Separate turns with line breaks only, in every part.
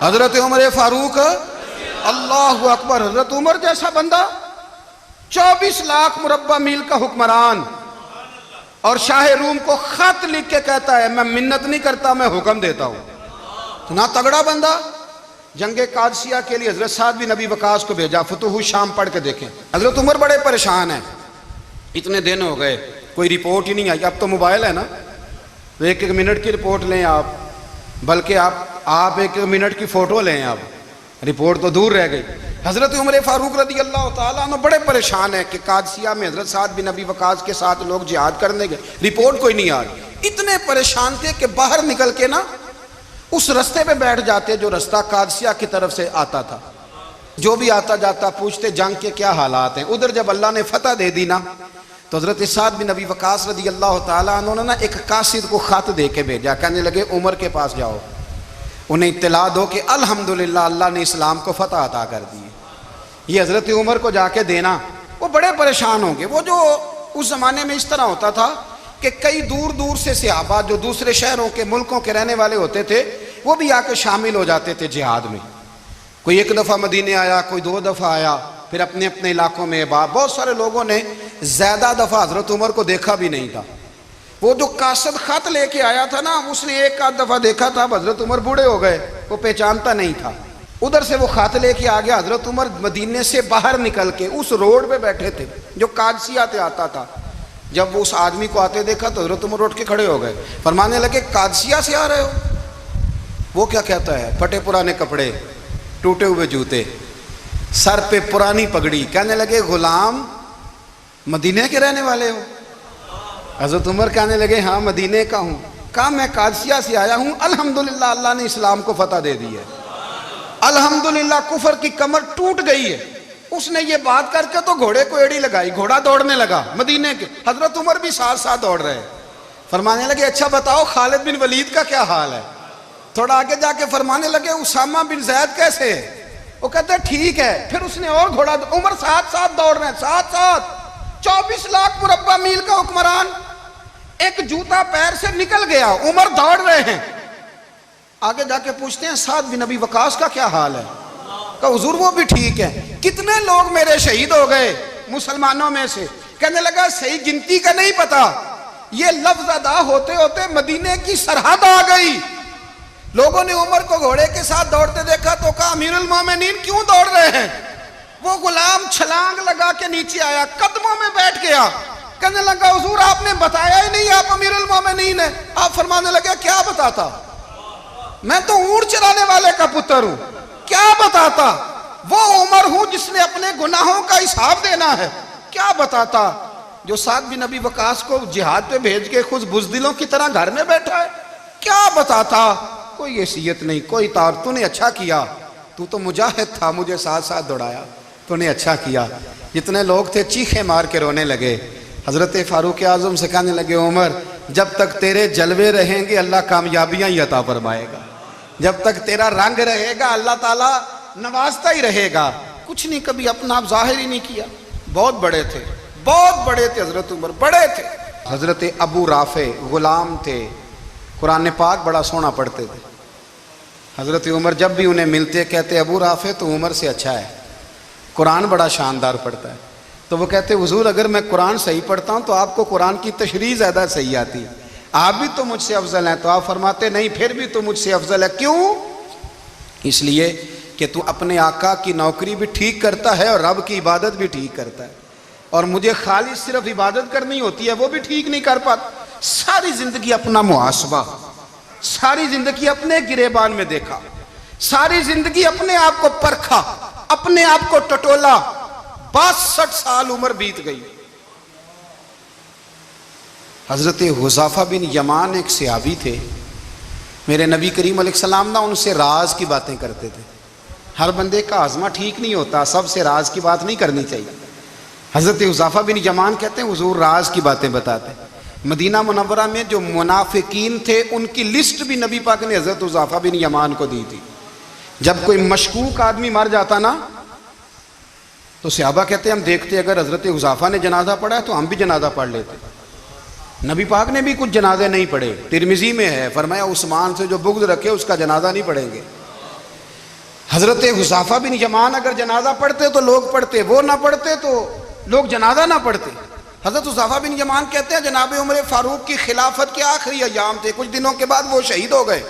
حضرت عمر فاروق اللہ اکبر. حضرت عمر جیسا بندہ 24 لاکھ مربع میل کا حکمران اور شاہ روم کو خط لکھ کے کہتا ہے میں منت نہیں کرتا میں حکم دیتا ہوں. اتنا تگڑا بندہ. جنگ قادسیہ کے لیے حضرت سعد بن ابی وقاص کو بھیجا. فتوح شام پڑھ کے دیکھیں. حضرت عمر بڑے پریشان ہیں. اتنے دن ہو گئے کوئی رپورٹ ہی نہیں آئی. اب تو موبائل ہے نا, ایک ایک منٹ کی رپورٹ لیں آپ, بلکہ آپ ایک ایک منٹ کی فوٹو لیں. آپ رپورٹ تو دور رہ گئی. حضرت عمر فاروق رضی اللہ تعالیٰ عنہ بڑے پریشان ہیں کہ قادسیہ میں حضرت سعد بن ابی وقاص کے ساتھ لوگ جہاد کرنے گئے, رپورٹ کوئی نہیں آ رہی. اتنے پریشان تھے کہ باہر نکل کے نا اس رستے پہ بیٹھ جاتے جو رستہ قادسیہ کی طرف سے آتا تھا. جو بھی آتا جاتا پوچھتے جنگ کے کیا حالات ہیں. ادھر جب اللہ نے فتح دے دی نا تو حضرت سعد بن ابی وقاص رضی اللہ تعالیٰ عنہ نے ایک قاصد کو خط دے کے بھیجا. کہنے لگے عمر کے پاس جاؤ, انہیں اطلاع دو کہ الحمدللہ اللہ نے اسلام کو فتح عطا کر دی. یہ حضرت عمر کو جا کے دینا. وہ بڑے پریشان ہوں گے. وہ جو اس زمانے میں اس طرح ہوتا تھا کہ کئی دور دور سے صحابہ جو دوسرے شہروں کے ملکوں کے رہنے والے ہوتے تھے وہ بھی آ کے شامل ہو جاتے تھے جہاد میں. کوئی ایک دفعہ مدینے آیا, کوئی 2 دفعہ آیا, پھر اپنے اپنے علاقوں میں. بہت سارے لوگوں نے زیادہ دفعہ حضرت عمر کو دیکھا بھی نہیں تھا. وہ جو قاصد خط لے کے آیا تھا نا اس نے 1 دفعہ دیکھا تھا. حضرت عمر بوڑھے ہو گئے, وہ پہچانتا نہیں تھا. ادھر سے وہ خط لے کے آ گیا. حضرت عمر مدینے سے باہر نکل کے اس روڈ پہ بیٹھے تھے جو قادسیہ سے آتا تھا. جب وہ اس آدمی کو آتے دیکھا تو حضرت عمر اٹھ کے کھڑے ہو گئے, فرمانے لگے قادسیہ سے آ رہے ہو؟ وہ کیا کہتا ہے؟ پھٹے پرانے کپڑے, ٹوٹے ہوئے جوتے, سر پہ پرانی پگڑی. کہنے لگے غلام مدینے کے رہنے والے ہو؟ حضرت عمر کہنے لگے ہاں مدینے کا ہوں. کہا میں قادسیہ سے آیا ہوں, الحمدللہ اللہ نے اسلام کو فتح دے دی ہے, الحمدللہ کفر کی کمر ٹوٹ گئی ہے. اس نے یہ بات کر کے تو گھوڑے کو ایڑی لگائی, گھوڑا دوڑنے لگا مدینے کے. حضرت عمر بھی ساتھ ساتھ دوڑ رہے. فرمانے لگے اچھا بتاؤ خالد بن ولید کا کیا حال ہے؟ تھوڑا آگے جا کے فرمانے لگے اسامہ بن زید کیسے ہے؟ وہ کہتے ہیں ٹھیک ہے. پھر اس نے اور گھوڑا. عمر ساتھ ساتھ دوڑ رہے ہیں, ساتھ ساتھ. 24 لاکھ مربع میل کا حکمران, ایک جوتا پیر سے نکل گیا, عمر دوڑ رہے ہیں. آگے جا کے پوچھتے ہیں سعد بن ابی وقاص کا کیا حال ہے؟ کہ حضور وہ بھی ٹھیک ہے. کتنے لوگ میرے شہید ہو گئے مسلمانوں میں سے؟ کہنے لگا صحیح گنتی کا نہیں پتا, یہ لفظ ادا ہوتے ہوتے مدینے کی سرحد آ گئی. لوگوں نے عمر کو گھوڑے کے ساتھ دوڑتے دیکھا تو کہا امیر المومنین کیوں دوڑ رہے ہیں؟ وہ غلام چھلانگ لگا کے نیچے آیا, قدموں میں بیٹھ گیا. کہنے لگا حضور آپ نے بتایا ہی نہیں آپ امیر المومنین ہیں. آپ فرمانے لگے کیا بتاتا؟ میں تو اونٹ چرانے والے کا پتر ہوں, کیا بتاتا؟ وہ عمر ہوں جس نے اپنے گناہوں کا حساب دینا ہے. کیا بتاتا؟ جو سعد بن ابی وقاص کو جہاد پہ بھیج کے خود بزدلوں کی طرح گھر میں بیٹھا ہے. کیا بتاتا؟ کوئی حیثیت نہیں, کوئی تار. تو نے اچھا کیا, تو مجاہد تھا, مجھے ساتھ ساتھ دوڑایا, تو نے اچھا کیا. جتنے لوگ تھے چیخیں مار کے رونے لگے. حضرت فاروق اعظم سے کہنے لگے عمر جب تک تیرے جلوے رہیں گے اللہ کامیابیاں ہی عطا فرمائے گا, جب تک تیرا رنگ رہے گا اللہ تعالیٰ نوازتا ہی رہے گا. کچھ نہیں کبھی اپنا آپ ظاہر ہی نہیں کیا. بہت بڑے تھے, بہت بڑے تھے حضرت عمر, بڑے تھے. حضرت ابو رافع غلام تھے, قرآن پاک بڑا سونا پڑھتے تھے. حضرت عمر جب بھی انہیں ملتے کہتے ابو رافع تو عمر سے اچھا ہے, قرآن بڑا شاندار پڑھتا ہے. تو وہ کہتے حضور اگر میں قرآن صحیح پڑھتا ہوں تو آپ کو قرآن کی تشریح زیادہ صحیح آتی ہے, آپ بھی تو مجھ سے افضل ہیں. تو آپ فرماتے نہیں پھر بھی تو مجھ سے افضل ہے. کیوں؟ اس لیے کہ تو اپنے آقا کی نوکری بھی ٹھیک کرتا ہے اور رب کی عبادت بھی ٹھیک کرتا ہے, اور مجھے خالص صرف عبادت کرنی ہوتی ہے وہ بھی ٹھیک نہیں کر پاتا. ساری زندگی اپنا محاسبہ, ساری زندگی اپنے گریبان میں دیکھا, ساری زندگی اپنے آپ کو پرکھا, اپنے آپ کو ٹٹولا. 62 سال عمر بیت گئی. حضرت حذیفہ بن یمان ایک صحابی تھے, میرے نبی کریم علیہ السلام نا ان سے راز کی باتیں کرتے تھے. ہر بندے کا ہاضمہ ٹھیک نہیں ہوتا, سب سے راز کی بات نہیں کرنی چاہیے. حضرت حذیفہ بن یمان کہتے ہیں حضور راز کی باتیں بتاتے. مدینہ منورہ میں جو منافقین تھے ان کی لسٹ بھی نبی پاک نے حضرت حذیفہ بن یمان کو دی تھی. جب کوئی مشکوک آدمی مر جاتا نا تو صحابہ کہتے ہیں ہم دیکھتے اگر حضرت حذیفہ نے جنازہ پڑھا ہے تو ہم بھی جنازہ پڑھ لیتے. نبی پاک نے بھی کچھ جنازے نہیں پڑھے, ترمذی میں ہے, فرمایا عثمان سے جو بغض رکھے اس کا جنازہ نہیں پڑھیں گے. حضرت حذیفہ بن یمان اگر جنازہ پڑھتے تو لوگ پڑھتے، وہ نہ پڑھتے تو لوگ جنازہ نہ پڑھتے۔ حضرت حذیفہ بن یمان کہتے ہیں جناب عمر فاروق کی خلافت کے آخری ایام تھے، کچھ دنوں کے بعد وہ شہید ہو گئے۔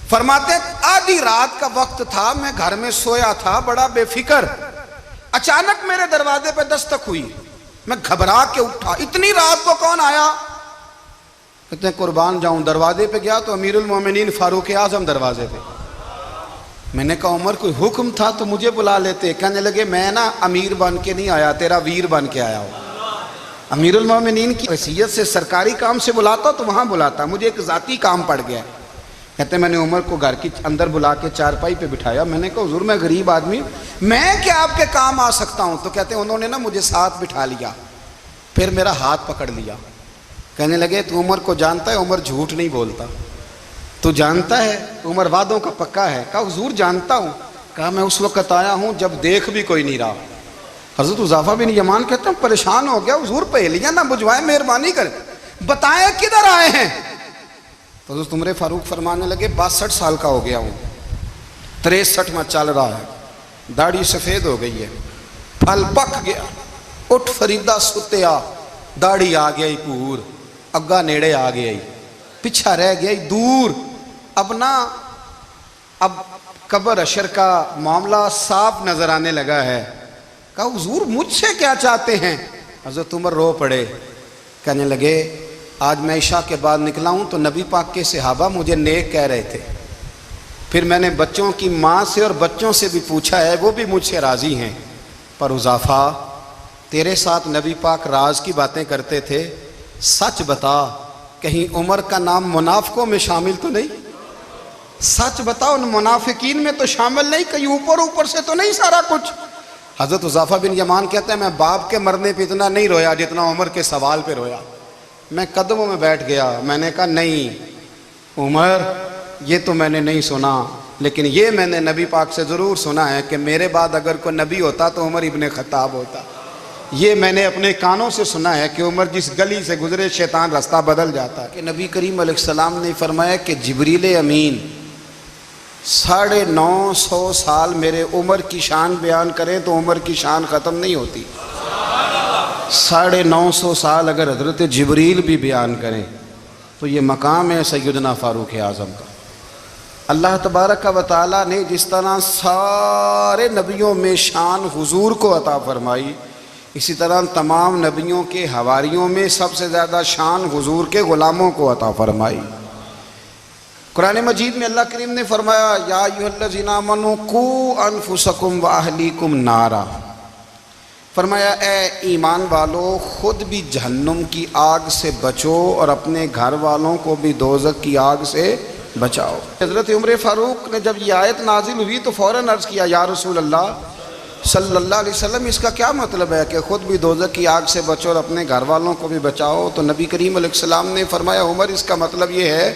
فرماتے ہیں آدھی رات کا وقت تھا، میں گھر میں سویا تھا بڑا بے فکر، اچانک میرے دروازے پہ دستک ہوئی، میں گھبرا کے اٹھا، اتنی رات کو کون آیا؟ کہتے ہیں قربان جاؤں، دروازے پہ گیا تو امیر المومنین فاروق اعظم دروازے پہ۔ میں نے کہا عمر کوئی حکم تھا تو مجھے بلا لیتے۔ کہنے لگے میں نا امیر بن کے نہیں آیا، تیرا ویر بن کے آیا ہوں۔ امیر المومنین کی حیثیت سے سرکاری کام سے بلاتا تو وہاں بلاتا، مجھے ایک ذاتی کام پڑ گیا۔ کہتے ہیں میں نے عمر کو گھر کی اندر بلا کے چارپائی پہ بٹھایا، میں نے کہا حضور میں غریب آدمی، میں کیا آپ کے کام آ سکتا ہوں؟ تو کہتے ہیں انہوں نے نا مجھے ساتھ بٹھا لیا، پھر میرا ہاتھ پکڑ لیا، کہنے لگے تو عمر کو جانتا ہے؟ عمر جھوٹ نہیں بولتا۔ تو جانتا ہے؟ عمر وعدوں کا پکا ہے۔ کہا حضور جانتا ہوں۔ کہا میں اس وقت آیا ہوں جب دیکھ بھی کوئی نہیں رہا۔ حضرت حذیفہ بن یمان کہتے ہیں پریشان ہو گیا، حضور پہلیاں نہ بجھوائیں، مہربانی کریں بتائیں کدھر آئے ہیں؟ تو حضرت عمر فاروق فرمانے لگے 62 سال کا ہو گیا ہوں، 63 میں چل رہا ہے، داڑھی سفید ہو گئی ہے، پھل پک گیا، اٹھ فریدہ ستیا، داڑھی آ گیا ہی پور، اگا نیڑے آ گیا ہی، پیچھا رہ گیا ہی دور، اب قبر اشر کا معاملہ صاف نظر آنے لگا ہے۔ کہا حضور مجھ سے کیا چاہتے ہیں؟ حضرت عمر رو پڑے، کہنے لگے آج میں عشاء کے بعد نکلا ہوں تو نبی پاک کے صحابہ مجھے نیک کہہ رہے تھے، پھر میں نے بچوں کی ماں سے اور بچوں سے بھی پوچھا ہے، وہ بھی مجھ سے راضی ہیں، پر حذیفہ تیرے ساتھ نبی پاک راز کی باتیں کرتے تھے، سچ بتا کہیں عمر کا نام منافقوں میں شامل تو نہیں؟ سچ بتا ان منافقین میں تو شامل نہیں، کہیں اوپر سے تو نہیں سارا کچھ؟ حضرت حذیفہ بن یمان کہتے ہیں میں باپ کے مرنے پہ اتنا نہیں رویا جتنا عمر کے سوال پہ رویا۔ میں قدموں میں بیٹھ گیا، میں نے کہا نہیں عمر یہ تو میں نے نہیں سنا، لیکن یہ میں نے نبی پاک سے ضرور سنا ہے کہ میرے بعد اگر کوئی نبی ہوتا تو عمر ابن خطاب ہوتا۔ یہ میں نے اپنے کانوں سے سنا ہے کہ عمر جس گلی سے گزرے شیطان رستہ بدل جاتا ہے۔ کہ نبی کریم علیہ السلام نے فرمایا کہ جبریل امین 950 سال میرے عمر کی شان بیان کریں تو عمر کی شان ختم نہیں ہوتی۔ 950 سال اگر حضرت جبریل بھی بیان کریں تو یہ مقام ہے سیدنا فاروق اعظم کا۔ اللہ تبارک و تعالیٰ نے جس طرح سارے نبیوں میں شان حضور کو عطا فرمائی، اسی طرح تمام نبیوں کے حواریوں میں سب سے زیادہ شان حضور کے غلاموں کو عطا فرمائی۔ قرآن مجید میں اللہ کریم نے فرمایا یا ایھا الذین آمنوا قوا انفسکم واہلیکم نارا، فرمایا اے ایمان والو خود بھی جہنم کی آگ سے بچو اور اپنے گھر والوں کو بھی دوزخ کی آگ سے بچاؤ۔ حضرت عمر فاروق نے جب یہ آیت نازل ہوئی تو فوراً عرض کیا یا رسول اللہ صلی اللہ علیہ وسلم اس کا کیا مطلب ہے کہ خود بھی دوزخ کی آگ سے بچو اور اپنے گھر والوں کو بھی بچاؤ؟ تو نبی کریم علیہ السلام نے فرمایا عمر اس کا مطلب یہ ہے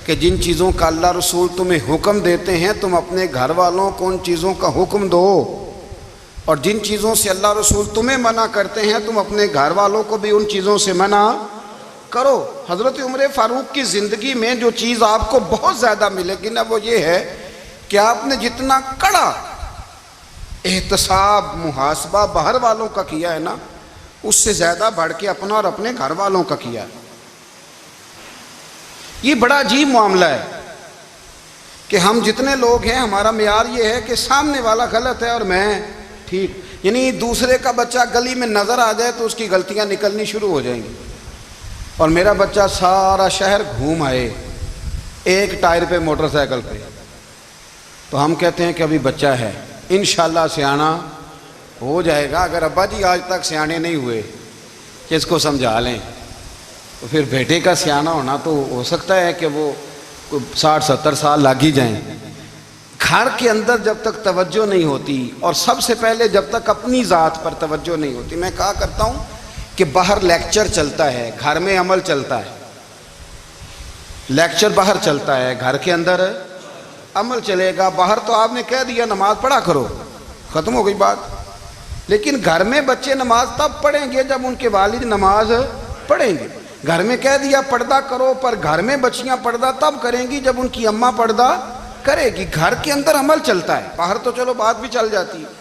کہ جن چیزوں کا اللہ رسول تمہیں حکم دیتے ہیں تم اپنے گھر والوں کو ان چیزوں کا حکم دو، اور جن چیزوں سے اللہ رسول تمہیں منع کرتے ہیں تم اپنے گھر والوں کو بھی ان چیزوں سے منع کرو۔ حضرت عمر فاروق کی زندگی میں جو چیز آپ کو بہت زیادہ ملے گی نا وہ یہ ہے کہ آپ نے جتنا کڑا احتساب محاسبہ باہر والوں کا کیا ہے نا اس سے زیادہ بڑھ کے اپنا اور اپنے گھر والوں کا کیا ہے۔ یہ بڑا عجیب معاملہ ہے کہ ہم جتنے لوگ ہیں ہمارا معیار یہ ہے کہ سامنے والا غلط ہے اور میں ٹھیک، یعنی دوسرے کا بچہ گلی میں نظر آ جائے تو اس کی غلطیاں نکلنی شروع ہو جائیں گی، اور میرا بچہ سارا شہر گھوم آئے ایک ٹائر پہ موٹر سائیکل پہ تو ہم کہتے ہیں کہ ابھی بچہ ہے، انشاءاللہ سیانا ہو جائے گا۔ اگر ابا جی آج تک سیانے نہیں ہوئے کہ اس کو سمجھا لیں تو پھر بیٹے کا سیانا ہونا تو ہو سکتا ہے کہ وہ 60-70 سال لگ ہی جائیں۔ گھر کے اندر جب تک توجہ نہیں ہوتی اور سب سے پہلے جب تک اپنی ذات پر توجہ نہیں ہوتی، میں کہا کرتا ہوں کہ باہر لیکچر چلتا ہے گھر میں عمل چلتا ہے، لیکچر باہر چلتا ہے گھر کے اندر عمل چلے گا۔ باہر تو آپ نے کہہ دیا نماز پڑھا کرو، ختم ہو گئی بات، لیکن گھر میں بچے نماز تب پڑھیں گے جب ان کے والد نماز پڑھیں گے۔ گھر میں کہہ دیا پردہ کرو، پر گھر میں بچیاں پردہ تب کریں گی جب ان کی اماں پردہ کرے گی، گھر کے اندر عمل چلتا ہے، باہر تو چلو بات بھی چل جاتی ہے۔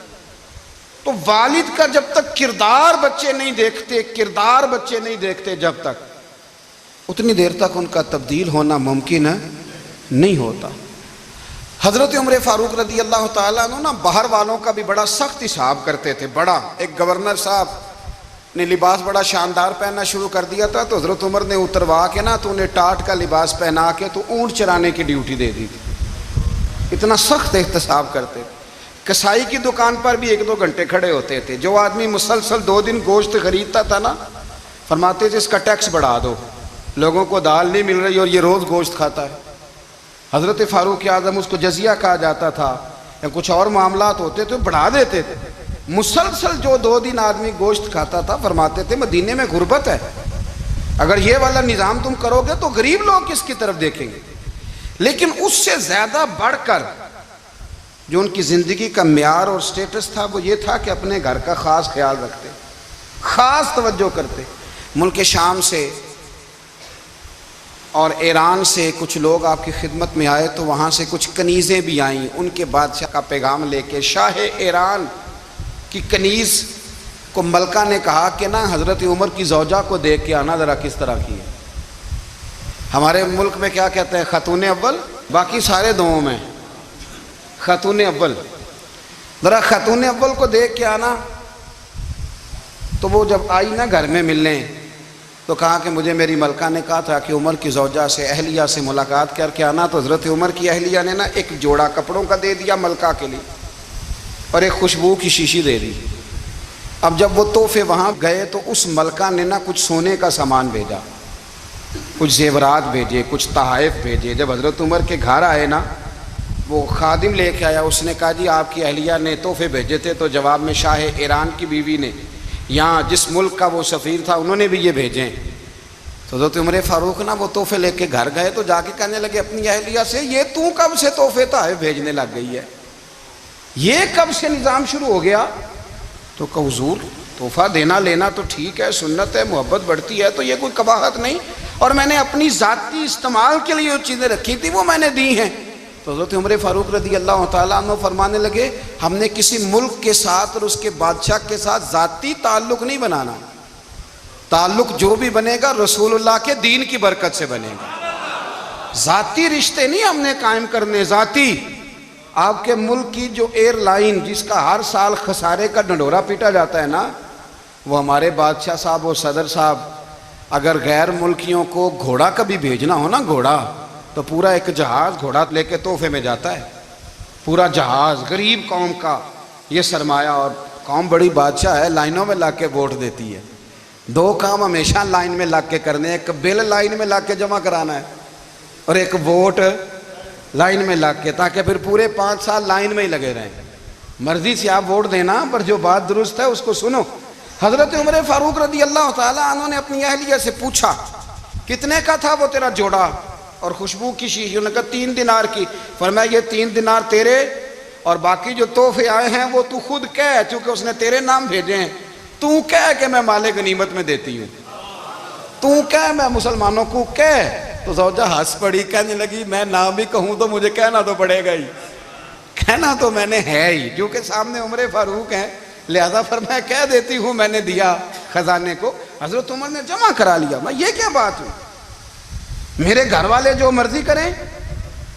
تو والد کا جب تک کردار بچے نہیں دیکھتے جب تک، اتنی دیر تک ان کا تبدیل ہونا ممکن نہیں ہوتا۔ حضرت عمر فاروق رضی اللہ تعالیٰ عنہ نا باہر والوں کا بھی بڑا سخت حساب کرتے تھے۔ بڑا ایک گورنر صاحب نے لباس بڑا شاندار پہننا شروع کر دیا تھا، تو حضرت عمر نے اتروا کے نا تو انہیں ٹاٹ کا لباس پہنا کے تو اونٹ چرانے کی ڈیوٹی دے دی تھی۔ اتنا سخت احتساب کرتے تھے۔ کسائی کی دکان پر بھی 1-2 گھنٹے کھڑے ہوتے تھے۔ جو آدمی مسلسل 2 دن گوشت خریدتا تھا نا، فرماتے تھے اس کا ٹیکس بڑھا دو، لوگوں کو دال نہیں مل رہی اور یہ روز گوشت کھاتا ہے۔ حضرت فاروق اعظم، اس کو جزیہ کہا جاتا تھا، یا کچھ اور معاملات ہوتے تھے بڑھا دیتے تھے۔ مسلسل جو 2 دن آدمی گوشت کھاتا تھا، فرماتے تھے مدینے میں غربت ہے، اگر یہ والا نظام تم کرو گے تو غریب لوگ کس کی طرف دیکھیں گے۔ لیکن اس سے زیادہ بڑھ کر جو ان کی زندگی کا معیار اور سٹیٹس تھا وہ یہ تھا کہ اپنے گھر کا خاص خیال رکھتے، خاص توجہ کرتے۔ ملک شام سے اور ایران سے کچھ لوگ آپ کی خدمت میں آئے، تو وہاں سے کچھ کنیزیں بھی آئیں، ان کے بادشاہ کا پیغام لے کے۔ شاہ ایران کی کنیز کو ملکہ نے کہا کہ نا حضرت عمر کی زوجہ کو دیکھ کے آنا ذرا کس طرح کی ہے۔ ہمارے ملک میں کیا کہتے ہیں؟ خاتون اول، باقی سارے دوؤں میں خاتون اول، ذرا خاتون اول کو دیکھ کے آنا۔ تو وہ جب آئی نا گھر میں ملنے، تو کہا کہ مجھے میری ملکہ نے کہا تھا کہ عمر کی زوجہ سے، اہلیہ سے ملاقات کر کے آنا۔ تو حضرت عمر کی اہلیہ نے نا ایک جوڑا کپڑوں کا دے دیا ملکہ کے لیے، اور ایک خوشبو کی شیشی دے دی۔ اب جب وہ تحفے وہاں گئے تو اس ملکہ نے نا کچھ سونے کا سامان بھیجا، کچھ زیورات بھیجے، کچھ تحائف بھیجے۔ جب حضرت عمر کے گھر آئے نا، وہ خادم لے کے آیا، اس نے کہا جی آپ کی اہلیہ نے تحفے بھیجے تھے، تو جواب میں شاہ ایران کی بیوی نے، یہاں جس ملک کا وہ سفیر تھا، انہوں نے بھی یہ بھیجے۔ تو حضرت عمر فاروق نا وہ تحفے لے کے گھر گئے، تو جا کے کہنے لگے اپنی اہلیہ سے، یہ تو کب سے تحفے تحائف بھیجنے لگ گئی ہے، یہ کب سے نظام شروع ہو گیا؟ تو کہ حضور تحفہ دینا لینا تو ٹھیک ہے، سنت ہے، محبت بڑھتی ہے، تو یہ کوئی قباحت نہیں، اور میں نے اپنی ذاتی استعمال کے لیے جو چیزیں رکھی تھی وہ میں نے دی ہیں۔ تو حضرت عمر فاروق رضی اللہ تعالیٰ عنہ فرمانے لگے، ہم نے کسی ملک کے ساتھ اور اس کے بادشاہ کے ساتھ ذاتی تعلق نہیں بنانا، تعلق جو بھی بنے گا رسول اللہ کے دین کی برکت سے بنے گا۔ ذاتی رشتے نہیں ہم نے قائم کرنے، ذاتی۔ آپ کے ملک کی جو ایئر لائن جس کا ہر سال خسارے کا ڈنڈورا پیٹا جاتا ہے نا، وہ ہمارے بادشاہ صاحب اور صدر صاحب اگر غیر ملکیوں کو گھوڑا کبھی بھیجنا ہو نا، گھوڑا، تو پورا ایک جہاز گھوڑا لے کے تحفے میں جاتا ہے، پورا جہاز غریب قوم کا یہ سرمایہ۔ اور قوم بڑی بادشاہ ہے، لائنوں میں لا کے ووٹ دیتی ہے۔ 2 کام ہمیشہ لائن میں لا کے کرنے، ایک بل لائن میں لا کے جمع کرانا ہے، اور ایک ووٹ لائن میں لا کے، تاکہ پھر پورے 5 سال لائن میں ہی لگے رہیں۔ مرضی سے آپ ووٹ دینا، پر جو بات درست ہے اس کو سنو۔ حضرت عمر فاروق رضی اللہ تعالیٰ عنہ نے اپنی اہلیہ سے پوچھا کتنے کا تھا وہ تیرا جوڑا اور خوشبو کی شیشی؟ انہوں نے کہا 3 دینار کی۔ فرمایا یہ 3 دینار تیرے، اور باقی جو تحفے آئے ہیں وہ تو خود کہہ، چونکہ اس نے تیرے نام بھیجے ہیں، تو کہہ کہ میں مال غنیمت میں دیتی ہوں، تو کہہ میں مسلمانوں کو کہہ۔ تو زوجہ ہنس پڑی، کہنے لگی میں نہ بھی کہوں تو مجھے کہنا تو پڑے گا ہی، کہنا تو میں نے ہے ہی، جو کہ سامنے عمر فاروق ہیں، لہذا فرمایا کہہ دیتی ہوں میں نے دیا خزانے کو۔ حضرت عمر نے جمع کرا لیا۔ میں یہ کیا بات ہوئی، میرے گھر والے جو مرضی کریں،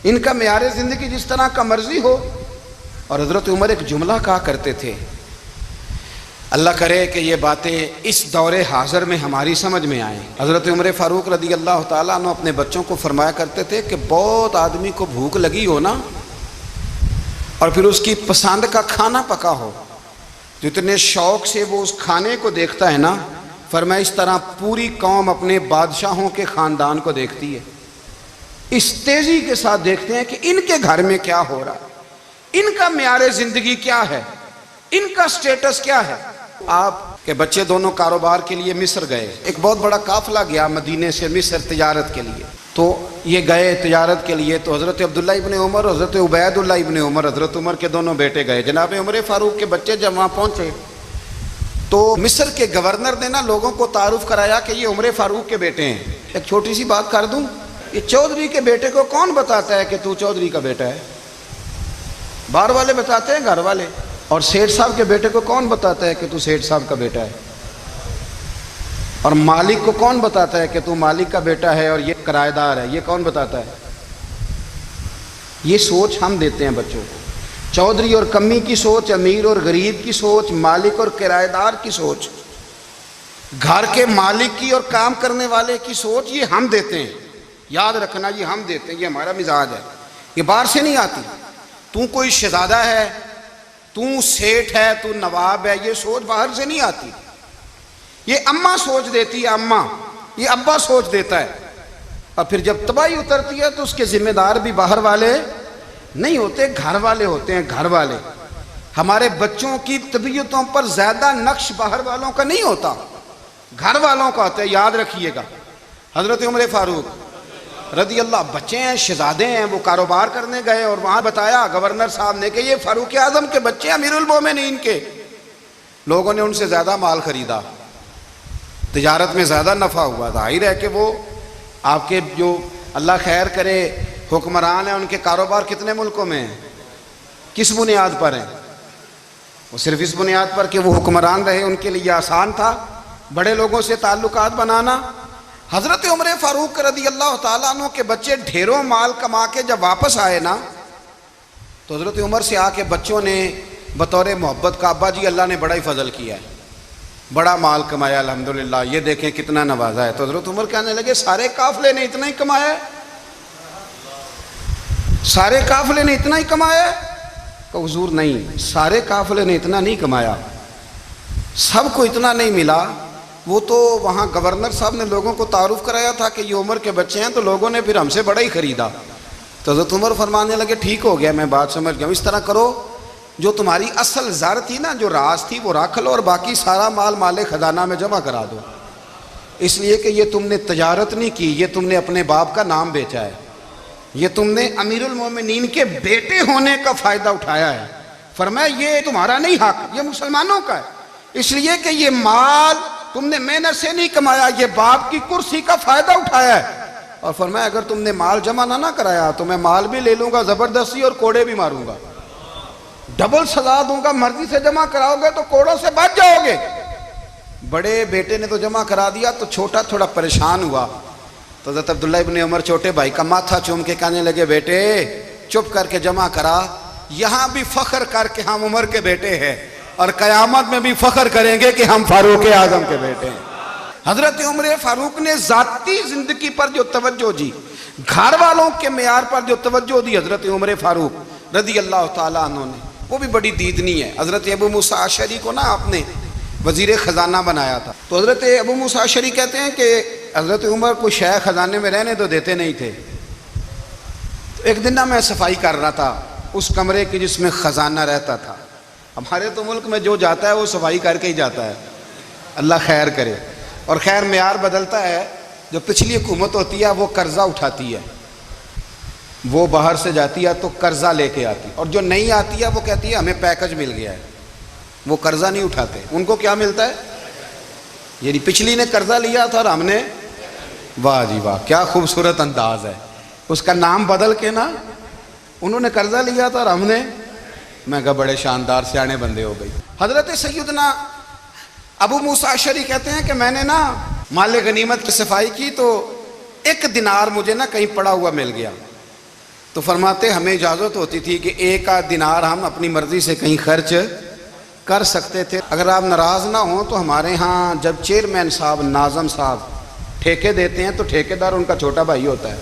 ان کا معیار زندگی جس طرح کا مرضی ہو۔ اور حضرت عمر ایک جملہ کہا کرتے تھے، اللہ کرے کہ یہ باتیں اس دور حاضر میں ہماری سمجھ میں آئیں۔ حضرت عمر فاروق رضی اللہ تعالیٰ عنہ اپنے بچوں کو فرمایا کرتے تھے کہ بہت آدمی کو بھوک لگی ہو نا، اور پھر اس کی پسند کا کھانا پکا ہو، جتنے شوق سے وہ اس کھانے کو دیکھتا ہے نا، فرمایا اس طرح پوری قوم اپنے بادشاہوں کے خاندان کو دیکھتی ہے، اس تیزی کے ساتھ دیکھتے ہیں کہ ان کے گھر میں کیا ہو رہا، ان کا معیار زندگی کیا ہے، ان کا سٹیٹس کیا ہے۔ آپ کے بچے دونوں کاروبار کے لیے مصر گئے، ایک بہت بڑا قافلہ گیا مدینے سے مصر تجارت کے لیے، تو یہ گئے تجارت کے لیے، تو حضرت عبداللہ ابن عمر اور حضرت عبید اللہ ابن عمر، حضرت عمر کے دونوں بیٹے گئے۔ جناب عمر فاروق کے بچے جب وہاں پہنچے تو مصر کے گورنر نے نا لوگوں کو تعارف کرایا کہ یہ عمر فاروق کے بیٹے ہیں۔ ایک چھوٹی سی بات کر دوں، یہ چودھری کے بیٹے کو کون بتاتا ہے کہ تو چودھری کا بیٹا ہے؟ باہر والے بتاتے ہیں، گھر والے. اور سیٹھ صاحب کے بیٹے کو کون بتاتا ہے کہ تو سیٹھ صاحب کا بیٹا ہے؟ اور مالک کو کون بتاتا ہے کہ تو مالک کا بیٹا ہے اور یہ کرایہ دار ہے؟ یہ کون بتاتا ہے؟ یہ سوچ ہم دیتے ہیں بچوں کو. چودھری اور کمی کی سوچ، امیر اور غریب کی سوچ، مالک اور کرایہ دار کی سوچ، گھر کے مالک کی اور کام کرنے والے کی سوچ، یہ ہم دیتے ہیں. یاد رکھنا، یہ ہم دیتے ہیں، یہ ہمارا مزاج ہے. یہ باہر سے نہیں آتی. تو کوئی شہزادہ ہے، تو سیٹھ ہے، تو نواب ہے، یہ سوچ باہر سے نہیں آتی. یہ اماں سوچ دیتی ہے، اماں. یہ ابا سوچ دیتا ہے. اور پھر جب تباہی اترتی ہے تو اس کے ذمہ دار بھی باہر والے نہیں ہوتے، گھر والے ہوتے ہیں. گھر والے. ہمارے بچوں کی طبیعتوں پر زیادہ نقش باہر والوں کا نہیں ہوتا، گھر والوں کا ہوتا ہے. یاد رکھیے گا. حضرت عمر فاروق رضی اللہ، بچے ہیں، شہزادے ہیں، وہ کاروبار کرنے گئے اور وہاں بتایا گورنر صاحب نے کہ یہ فاروق اعظم کے بچے، امیر المومنین کے. لوگوں نے ان سے زیادہ مال خریدا، تجارت میں زیادہ نفع ہوا. ظاہر ہے کہ وہ آپ کے جو اللہ خیر کرے حکمران ہیں، ان کے کاروبار کتنے ملکوں میں ہیں؟ کس بنیاد پر ہیں؟ وہ صرف اس بنیاد پر کہ وہ حکمران رہے، ان کے لیے آسان تھا بڑے لوگوں سے تعلقات بنانا. حضرت عمر فاروق رضی اللہ تعالیٰ عنہ کے بچے ڈھیروں مال کما کے جب واپس آئے نا، تو حضرت عمر سے آ کے بچوں نے بطور محبت کا، ابا جی اللہ نے بڑا ہی فضل کیا ہے، بڑا مال کمایا الحمدللہ، یہ دیکھیں کتنا نوازا ہے. تو حضرت عمر کہنے لگے سارے قافلے نے اتنا ہی کمایا ہے؟ سارے قافلے نے اتنا ہی کمایا ہے؟ کہ حضور نہیں، سارے قافلے نے اتنا نہیں کمایا، سب کو اتنا نہیں ملا. وہ تو وہاں گورنر صاحب نے لوگوں کو تعارف کرایا تھا کہ یہ عمر کے بچے ہیں، تو لوگوں نے پھر ہم سے بڑا ہی خریدا. تو حضرت عمر فرمانے لگے ٹھیک ہو گیا، میں بات سمجھ گیا. اس طرح کرو، جو تمہاری اصل زر تھی نا، جو راز تھی، وہ رکھ لو اور باقی سارا مال مال خزانہ میں جمع کرا دو. اس لیے کہ یہ تم نے تجارت نہیں کی، یہ تم نے اپنے باپ کا نام بیچا ہے، یہ تم نے امیر المومنین کے بیٹے ہونے کا فائدہ اٹھایا ہے. فرمایا یہ تمہارا نہیں حق، یہ مسلمانوں کا ہے. اس لیے کہ یہ مال تم نے محنت سے نہیں کمایا، یہ باپ کی کرسی کا فائدہ اٹھایا ہے. اور فرمایا اگر تم نے مال جمع نہ کرایا تو میں مال بھی لے لوں گا زبردستی اور کوڑے بھی ماروں گا، ڈبل سزا دوں گا. مرضی سے جمع کراؤ گے تو کوڑوں سے بچ جاؤ گے. بڑے بیٹے نے تو جمع کرا دیا، تو چھوٹا تھوڑا پریشان ہوا. تو حضرت عبداللہ ابن عمر چھوٹے بھائی کا ماتھا چوم کے کہنے لگے بیٹے چپ کر کے جمع کرا، یہاں بھی فخر کر کے ہم عمر کے بیٹے ہیں اور قیامت میں بھی فخر کریں گے کہ ہم فاروق اعظم کے بیٹے ہیں. حضرت عمر فاروق نے ذاتی زندگی پر جو توجہ دی، گھر والوں کے معیار پر جو توجہ دی حضرت عمر فاروق رضی اللہ تعالیٰ عنہ نے، وہ بھی بڑی دیدنی ہے. حضرت ابو موسیٰ اشعری کو نا آپ نے وزیر خزانہ بنایا تھا. تو حضرت ابو موسیٰ اشعری کہتے ہیں کہ حضرت عمر کو شیخ خزانے میں رہنے تو دیتے نہیں تھے. ایک دن نا میں صفائی کر رہا تھا اس کمرے کی جس میں خزانہ رہتا تھا. ہمارے تو ملک میں جو جاتا ہے وہ صفائی کر کے ہی جاتا ہے، اللہ خیر کرے. اور خیر معیار بدلتا ہے. جو پچھلی حکومت ہوتی ہے وہ قرضہ اٹھاتی ہے، وہ باہر سے جاتی ہے تو قرضہ لے کے آتی، اور جو نہیں آتی ہے وہ کہتی ہے ہمیں پیکج مل گیا ہے. وہ قرضہ نہیں اٹھاتے. ان کو کیا ملتا ہے؟ یعنی پچھلی نے قرضہ لیا تھا اور ہم نے، واہ جی واہ کیا خوبصورت انداز ہے. اس کا نام بدل کے نا، انہوں نے قرضہ لیا تھا اور ہم نے، میں کہا بڑے شاندار سیانے بندے ہو گئی. حضرت سیدنا ابو موسیٰ اشعری کہتے ہیں کہ میں نے نا مال غنیمت کی صفائی کی تو ایک دینار مجھے نا کہیں پڑا ہوا مل گیا. تو فرماتے ہمیں اجازت ہوتی تھی کہ ایک آدھ دینار ہم اپنی مرضی سے کہیں خرچ کر سکتے تھے. اگر آپ ناراض نہ ہوں تو ہمارے ہاں جب چیئرمین صاحب، ناظم صاحب ٹھیکے دیتے ہیں تو ٹھیکیدار ان کا چھوٹا بھائی ہوتا ہے،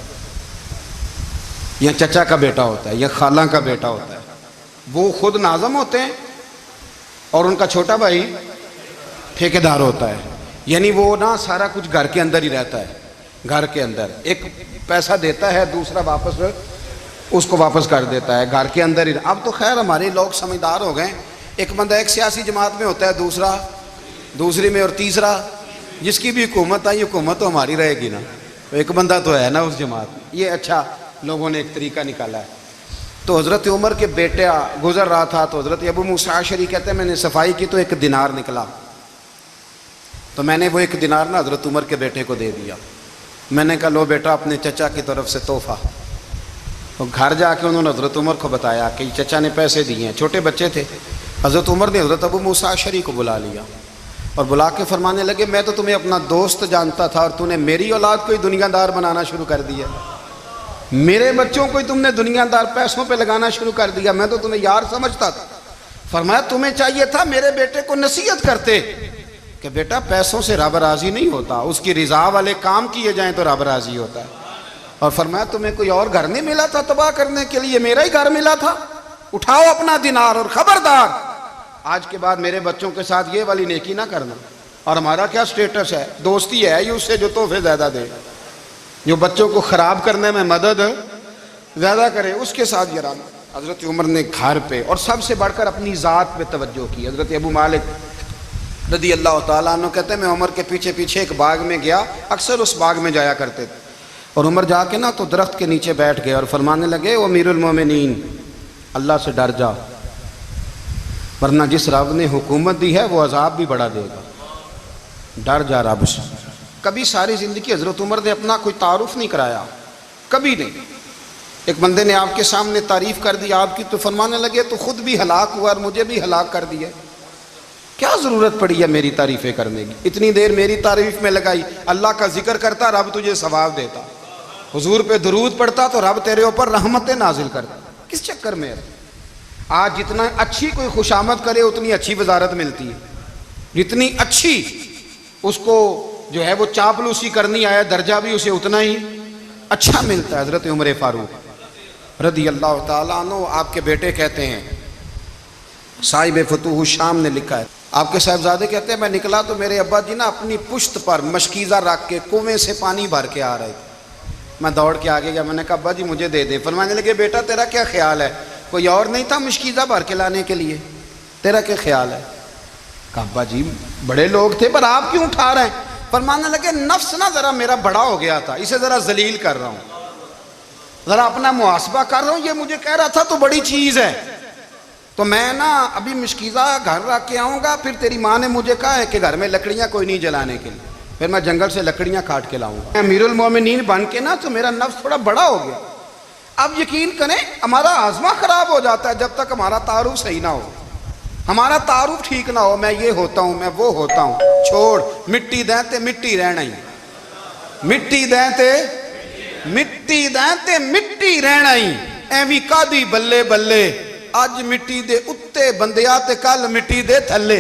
یا چچا کا بیٹا ہوتا ہے، یا خالہ کا بیٹا ہوتا ہے. وہ خود ناظم ہوتے ہیں اور ان کا چھوٹا بھائی ٹھیکیدار ہوتا ہے. یعنی وہ نا سارا کچھ گھر کے اندر ہی رہتا ہے. گھر کے اندر ایک پیسہ دیتا ہے، دوسرا واپس اس کو واپس کر دیتا ہے، گھر کے اندر ہی. اب تو خیر ہمارے لوگ سمجھدار ہو گئے. ایک بندہ ایک سیاسی جماعت میں ہوتا ہے، دوسرا دوسری میں، اور تیسرا جس کی بھی حکومت آئی حکومت تو ہماری رہے گی نا، ایک بندہ تو ہے نا اس جماعت میں. یہ اچھا لوگوں نے ایک طریقہ نکالا ہے. تو حضرت عمر کے بیٹا گزر رہا تھا تو حضرت ابو موسیٰ اشعری کہتے ہیں میں نے صفائی کی تو ایک دینار نکلا. تو میں نے وہ ایک دینار نا حضرت عمر کے بیٹے کو دے دیا. میں نے کہا لو بیٹا اپنے چچا کی طرف سے تحفہ. تو گھر جا کے انہوں نے حضرت عمر کو بتایا کہ چچا نے پیسے دیے ہیں، چھوٹے بچے تھے۔ حضرت عمر نے حضرت ابو موسیٰ اشعری کو بلا لیا اور بلا کے فرمانے لگے میں تو تمہیں اپنا دوست جانتا تھا اور تو نے میری اولاد کو ہی دنیا دار بنانا شروع کر دیا، میرے بچوں کو ہی تم نے دنیا دار پیسوں پہ لگانا شروع کر دیا، میں تو تمہیں یار سمجھتا تھا۔ فرمایا تمہیں چاہیے تھا میرے بیٹے کو نصیحت کرتے کہ بیٹا پیسوں سے رب راضی نہیں ہوتا، اس کی رضا والے کام کیے جائیں تو رب راضی ہوتا ہے۔ اور فرمایا تمہیں کوئی اور گھر نہیں ملا تھا تباہ کرنے کے لیے، میرا ہی گھر ملا تھا، اٹھاؤ اپنا دینار اور خبردار آج کے بعد میرے بچوں کے ساتھ یہ والی نیکی نہ کرنا۔ اور ہمارا کیا سٹیٹس ہے؟ دوستی ہے ہی اس سے جو تحفے زیادہ دے، جو بچوں کو خراب کرنے میں مدد زیادہ کرے، اس کے ساتھ یہ رہنا۔ حضرت عمر نے گھر پہ اور سب سے بڑھ کر اپنی ذات پہ توجہ کی۔ حضرت ابو مالک رضی اللہ تعالیٰ عنہ کہتے ہیں میں عمر کے پیچھے پیچھے ایک باغ میں گیا، اکثر اس باغ میں جایا کرتے تھے، اور عمر جا کے نا تو درخت کے نیچے بیٹھ گئے اور فرمانے لگے او امیر المومنین اللہ سے ڈر جا، ورنہ جس رب نے حکومت دی ہے وہ عذاب بھی بڑا دے گا، ڈر جا رب سے۔ کبھی ساری زندگی حضرت عمر نے اپنا کوئی تعارف نہیں کرایا، کبھی نہیں۔ ایک بندے نے آپ کے سامنے تعریف کر دی آپ کی تو فرمانے لگے تو خود بھی ہلاک ہوا اور مجھے بھی ہلاک کر دیا، کیا ضرورت پڑی ہے میری تعریفیں کرنے کی؟ اتنی دیر میری تعریف میں لگائی، اللہ کا ذکر کرتا رب تجھے ثواب دیتا، حضور پہ درود پڑھتا تو رب تیرے اوپر رحمتیں نازل کرتا، کس چکر میں ہے؟ آج جتنا اچھی کوئی خوشامد کرے اتنی اچھی وزارت ملتی ہے، جتنی اچھی اس کو جو ہے وہ چاپلوسی کرنی آیا درجہ بھی اسے اتنا ہی اچھا ملتا ہے۔ حضرت عمر فاروق رضی اللہ تعالیٰ عنہ آپ کے بیٹے کہتے ہیں، صاحب فتوح الشام نے لکھا ہے، آپ کے صاحبزادے کہتے ہیں میں نکلا تو میرے ابا جی نا اپنی پشت پر مشکیزہ رکھ کے کنویں سے پانی بھر کے آ رہے تھے، میں دوڑ کے آگے گیا، میں نے کہا ابا جی مجھے دے دے۔ فرمانے لگے بیٹا تیرا کیا خیال ہے، کوئی اور نہیں تھا مشکیزہ بھر کے لانے کے لیے، تیرا کیا خیال ہے؟ کہا ابا جی بڑے لوگ تھے پر آپ کیوں اٹھا رہے ہیں؟ فرمانے لگے نفس نا ذرا میرا بڑا ہو گیا تھا، اسے ذرا ذلیل کر رہا ہوں، ذرا اپنا محاسبہ کر رہا ہوں، یہ مجھے کہہ رہا تھا تو بڑی چیز ہے، تو میں نا ابھی مشکیزہ گھر رکھ کے آؤں گا، پھر تیری ماں نے مجھے کہا ہے کہ گھر میں لکڑیاں کوئی نہیں جلانے کے لیے، پھر میں جنگل سے لکڑیاں کاٹ کے لاؤں گا، امیر المومنین بن کے نا تو میرا نفس تھوڑا بڑا ہو گیا۔ اب یقین کریں ہمارا ہاضمہ خراب ہو جاتا ہے جب تک ہمارا تعارف صحیح نہ ہو، ہمارا تعارف ٹھیک نہ ہو، میں یہ ہوتا ہوں میں وہ ہوتا ہوں، چھوڑ مٹی دیں تے مٹی رہنا ہی، مٹی دیں تے مٹی دیں تے مٹی رہنا ہی، ایویں کادی بلے بلے اج مٹی دے اتے بندیا تے کل مٹی دے تھلے۔